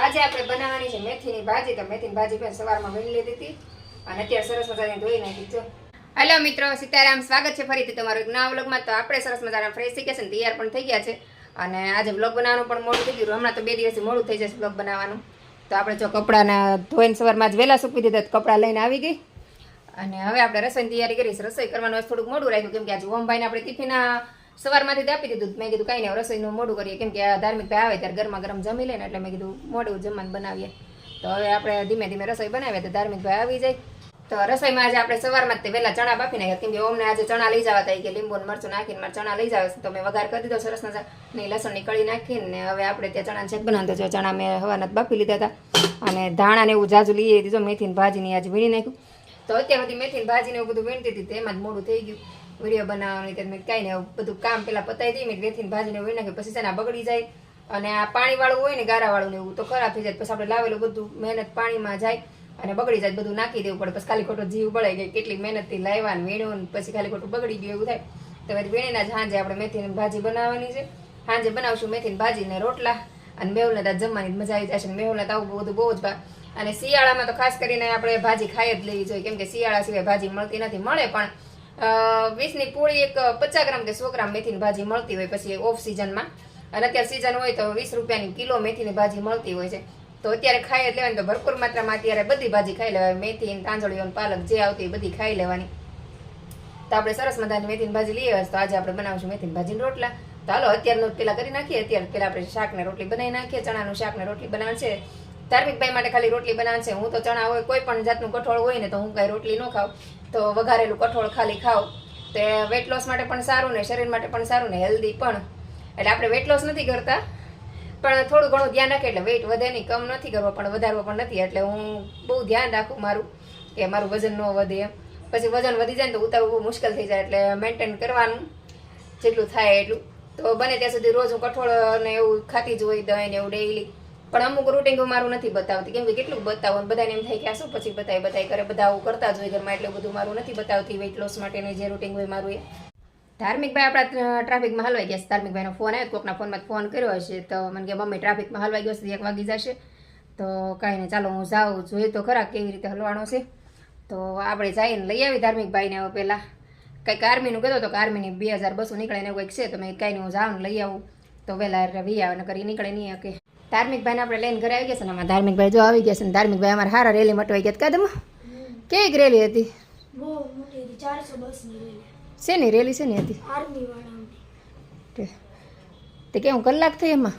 આજે આપણે બનાવવાની છે મેથીની ભાજી. તો મેથીની ભાજી પણ સવારમાં વીણી લીધી હતી અને અત્યારે સરસ મજાની ધોઈ નાખી છે. હેલો મિત્રો, સીતારામ. સ્વાગત છે ફરીથી તમારું એક નવા વ્લોગમાં. તો આપણે સરસ મજાના ફ્રેશ થઈ ગયા છે, તૈયાર પણ થઈ ગયા છે અને આજે વ્લોગ બનાવવાનું પણ મોડું થઈ ગયું. હમણાં તો 2 દિવસથી મોડું થઈ જશે વ્લોગ બનાવવાનું. તો આપણે જો કપડાના ધોઈને સવારમાં જ વહેલા સૂકવી દીધા, કપડાં લઈને આવી ગઈ અને હવે આપણે રસોઈની તૈયારી કરીશ. રસોઈ કરવાનું થોડુંક મોડું રાખ્યું કેમ કે આજે ઓમભાઈને આપણે ટિફિના સવારમાંથી આપી દીધું. મેં કીધું કાંઈ નહીં, રસોઈનું મોડું કરીએ કેમ કે આ ધાર્મિક ભાઈ આવે ત્યારે ગરમા ગરમ જમી લે ને, એટલે મેં કીધું મોડું જમવાનું બનાવીએ. તો હવે આપણે ધીમે ધીમે રસોઈ બનાવીએ તો ધાર્મિક ભાઈ આવી જાય. તો રસોઈમાં આજે આપણે સવારમાં જ વહેલા ચણા બાફી નાખ્યા કેમ કે ઓમને આજે ચણા લઈ જવા હતા કે લીંબુ ને મરચું નાખીને મારે ચણા લઈ જાવ. તો મેં વઘાર કરી દીધો સરસ મજાની લસણની કળી નાખીને હવે આપણે ત્યાં ચણા શેક બનાવતો જો ચણા મેં હવાના બાફી લીધા હતા અને ધાણા ને એવું જાજુ લઈ દીધો. મેથીની ભાજીની આજે વીણી નાખ્યું. તો અત્યાર સુધી મેથીની ભાજીને એવું બધું વીણતી હતી તેમાં જ મોડું થઈ ગયું વિડીયો બનાવવાની. તો મેં કાંઈ ને બધું કામ પેલા પતાવી દઈ. મેં મેથીની ભાજીને વીણી નાખ્યું પછી છે ને બગડી જાય અને આ પાણીવાળું હોય ને ગારાવાળું ને એવું તો ખરાબ થઈ જાય. પછી આપણે લાવેલું બધું મહેનત પાણીમાં જાય અને બગડી જાય, બધું નાખી દેવું પડે. પછી ખાલી ખોટો જીવ બળાઈ ગઈ, કેટલી મહેનતથી લાવ્યા ને વીણ્યું પછી ખાલી ખોટું બગડી ગયું એવું થાય. તો વીણીના જ સાંજે આપણે મેથીની ભાજી બનાવવાની છે. સાંજે બનાવશું મેથીની ભાજી ને રોટલા અને મેહુલને ત્યાં જમવાની મજા આવી જશે. મેહુલને તો આવું બધું બહુ જ અને શિયાળામાં તો ખાસ કરીને આપણે ભાજી ખાઈ જ લેવી જોઈએ કેમ કે શિયાળા સિવાય ભાજી મળતી નથી. મળે પણ 20ની પૂળી એક 50 ગ્રામ કે 100 ગ્રામ મેથીની ભાજી મળતી હોય પછી ઓફ સિઝનમાં. અને અત્યારે સિઝન હોય તો 20 રૂપિયાની કિલો મેથીની ભાજી મળતી હોય છે. તો અત્યારે ખાઈ જ લેવાની. તો ભરપૂર માત્રામાં અત્યારે બધી ભાજી ખાઈ લેવાની, મેથી તાંજળીઓ પાલક જે આવતી બધી ખાઈ લેવાની. તો આપણે સરસ મજાની મેથીની ભાજી લઈએ તો આજે આપણે બનાવશું મેથીની ભાજીની રોટલા. તો હાલો અત્યારનું પેલા કરી નાખીએ. અત્યારે પેલા આપણે શાક ને રોટલી બનાવી નાખીએ. ચણાનું શાક ને રોટલી બનાવવાનું છે. ધાર્મિકભાઈ માટે ખાલી રોટલી બનાવવાનું છે. હું તો ચણા હોય કોઈ પણ જાતનું કઠોળ હોય ને તો હું કાંઈ રોટલી ન ખાઉં, તો વઘારેલું કઠોળ ખાલી ખાઉં. તો વેટ લોસ માટે પણ સારું ને શરીર માટે પણ સારું ને હેલ્ધી પણ. એટલે આપણે વેટ લોસ નથી કરતા પણ થોડું ઘણું ધ્યાન રાખે એટલે વેઇટ વધે નહીં, કમ નથી કરવો પણ વધારવો પણ નથી. એટલે હું બહુ ધ્યાન રાખું મારું કે મારું વજન ન વધે એમ. પછી વજન વધી જાય ને તો ઉતારવું બહુ મુશ્કેલ થઈ જાય. એટલે મેન્ટેન કરવાનું જેટલું થાય એટલું. તો બને ત્યાં સુધી રોજ હું કઠોળ ને એવું ખાતી જ હોય, દહીં ને એવું ડેઈલી. પણ અમુક રૂટિંગ મારું નથી બતાવતી કેમ કે કેટલું બતાવું બધાને એમ થાય કે આ શું પછી બતાવી કરે, બધા આવું કરતા જ હોય ઘરમાં. એટલે બધું મારું નથી બતાવતી વેઇટ લોસ માટેનું જે રૂટિંગ હોય મારું એ. ધાર્મિકભાઈ આપણા ટ્રાફિકમાં હલવાઈ ગયા છે. ધાર્મિકભાઈનો ફોન આવ્યો, કોકના ફોનમાં ફોન કર્યો હશે તો મને કે મમ્મી ટ્રાફિકમાં હલવાઈ ગયો છે, 1 વાગી જશે. તો કાંઈ નહીં, ચાલો હું જાઉં, જોઈએ તો ખરા કેવી રીતે હલવાનો છે. તો આપણે જઈને લઈ આવી ધાર્મિકભાઈને. હવે પહેલાં કંઈક આર્મીનું કહેતો હતો કે આર્મીની 2200 નીકળે ને એવું કંઈક છે. તો મેં કાંઈ નહીં હું જાઉં લઈ આવું તો વહેલા વી આવે ને કરી નીકળે નહીં કે. ધાર્મિકભાઈને આપણે લઈને ઘરે આવી ગયા છે ને આમાં ધાર્મિકભાઈ જો આવી ગયા છે ને ધાર્મિકભાઈ અમારે સારા રેલી મટવાઈ ગયા. કાદમ કેવી રેલી હતી? બહુ મોટી હતી, 400 બસની રેલી. શેની રેલી શેની હતી? આર્મી વાળાની. તે કેવું કલાક થઈ એમાં?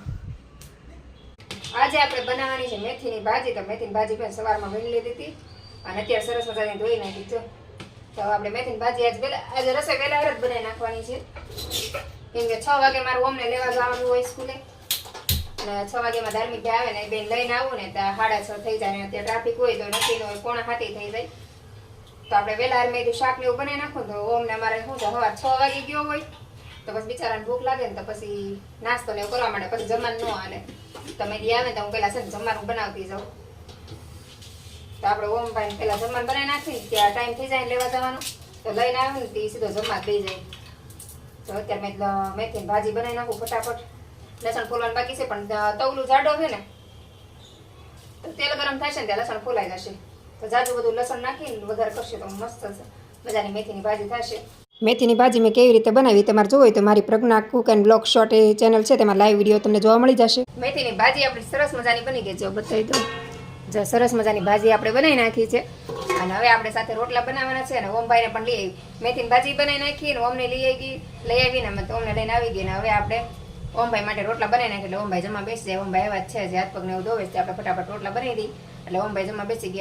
આજે આપણે બનાવવાની છે મેથીની ભાજી. તો મેથીની ભાજી પણ સવારમાં વીણી લીધી હતી અને અત્યારે સરસ મજાની ધોઈ નાખી છે. તો આપણે મેથીની ભાજી આજે રસોઈ વહેલા જ બનાવી નાખવાની છે કેમ કે 6 વાગે મારું અમને લેવા જવાનું હોય સ્કૂલે અને 6 વાગ્યામાં ધાર્મિકભાઈ આવે ને બેન લઈને આવું ને તો 6:30 થઈ જાય. ને અત્યારે ટ્રાફિક હોય તો નક્કી હોય 6:45 થઈ જાય. તો આપણે વહેલા મેં શાક ને એવું બનાવી નાખું તો ઓમને અમારે શું છે સવાર 6 વાગે ગયો હોય તો પછી બિચારાને ભૂખ લાગે ને તો પછી નાસ્તો ને એવું કરવા માંડે, પછી જમવાનું ન હાલે. તો મેં આવે તો હું પહેલાં છે ને જમવાનું બનાવતી જાઉં. તો આપણે ઓમભાઈને પહેલાં જમવાનું બનાવી નાખી ત્યાં ટાઈમ થઈ જાય લેવા જવાનું તો લઈને આવ્યું ને તે સીધો જમવા દઈ જાય. તો અત્યારે મેં મેથીની ભાજી બનાવી નાખું ફટાફટ. લસણ ફોલવાનું બાકી છે પણ તવલું જાડો છે ને તો તેલ ગરમ થશે ને ત્યાં લસણ ફોલાઈ જશે. તો જાજુ બધું લસણ નાખીને વધારે કરશે તો મસ્ત મજાની મેથીની ભાજી થશે. મેથીની ભાજી મેં કેવી રીતે બનાવી તમારે જોવું હોય તો મારી Pragya cook and blog short એ ચેનલ છે, તેમાં લાઈવ વિડીયો તમને જોવા મળી જશે. મેથીની ભાજી આપણી સરસ મજાની બની ગઈ છે, બતાવી દો. જો સરસ મજાની ભાજી આપણે બનાવી નાખી છે અને હવે આપણે સાથે રોટલા બનાવવાના છે. અને ઓમભાઈને પણ લઈ આવી મેથીની ભાજી બનાવી નાખી ને ઓમને લઈ આવીને અમે તો ઓમને લઈને આવી ગઈ ને હવે આપણે ઓમભાઈ માટે રોટલા બનાવી નાખી. એટલે ઓમભાઈ જમવા બેસી જાય. ઓમભાઈ એવા જ છે જે હાથ પગને એવું ધોવે છે. આપણે ફટાફટ રોટલા બનાવી દઈએ એટલે ઓમભાઈ જમવા બેસી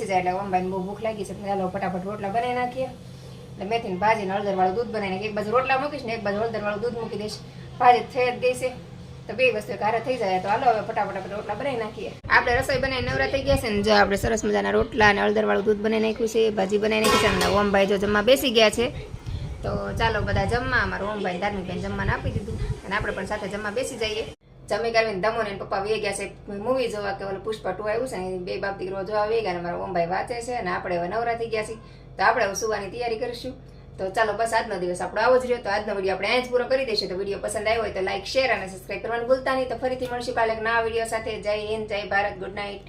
જાય. એટલે ઓમભાઈને બહુ ભૂખ લાગી છે. ચાલો ફટાફટ રોટલા બનાવી નાખીએ. એટલે મેથીની ભાજીને હળદરવાળું દૂધ બનાવી નાખીએ. એક બાજુ રોટલા મૂકીશ ને એક બાજુ હળદરવાળું દૂધ મૂકી દઈશ. ભાજી થઈ જ દેશે તો બે વસ્તુ ઘરે થઈ જાય. તો હાલો હવે ફટાફટ આપણે રોટલા બનાવી નાખીએ. આપણે રસોઈ બનાવી નવરા થઈ ગયા છે ને જો આપણે સરસ મજાના રોટલા અને હળદરવાળું દૂધ બનાવી નાખ્યું છે, ભાજી બનાવી નાખી છે અને ઓમભાઈ જો જમવા બેસી ગયા છે. તો ચાલો બધા જમવા. અમારું ઓમભાઈ ધાર્મિકભાઈને જમવાને આપી દીધું અને આપણે પણ સાથે જમવા બેસી જઈએ. જમી કાઢીને ધમો ને પપ્પા વે ગયા છે મૂવી જોવા કે ઓલું પુષ્પા 2 આવ્યું છે ને બે બાપ દીકરો જોવા વે ગયા. મારા ઓમભાઈ વાંચે છે અને આપણે હવે નવરા થઈ ગયા છીએ તો આપણે હવે સુવાની તૈયારી કરીશું. તો ચાલો બસ આજનો દિવસ આપણો આવો જ રહ્યો. તો આજનો વિડીયો આપણે અહીં જ પૂરો કરી દઈશું. તો વિડીયો પસંદ આવ્યો હોય તો લાઈક, શેર અને સબસ્ક્રાઈબ કરવાનું ભૂલતા નહીં. તો ફરીથી મળશું કાલે એક નવા વિડીયો સાથે. જય હિન્દ, જય ભારત, ગુડ નાઇટ.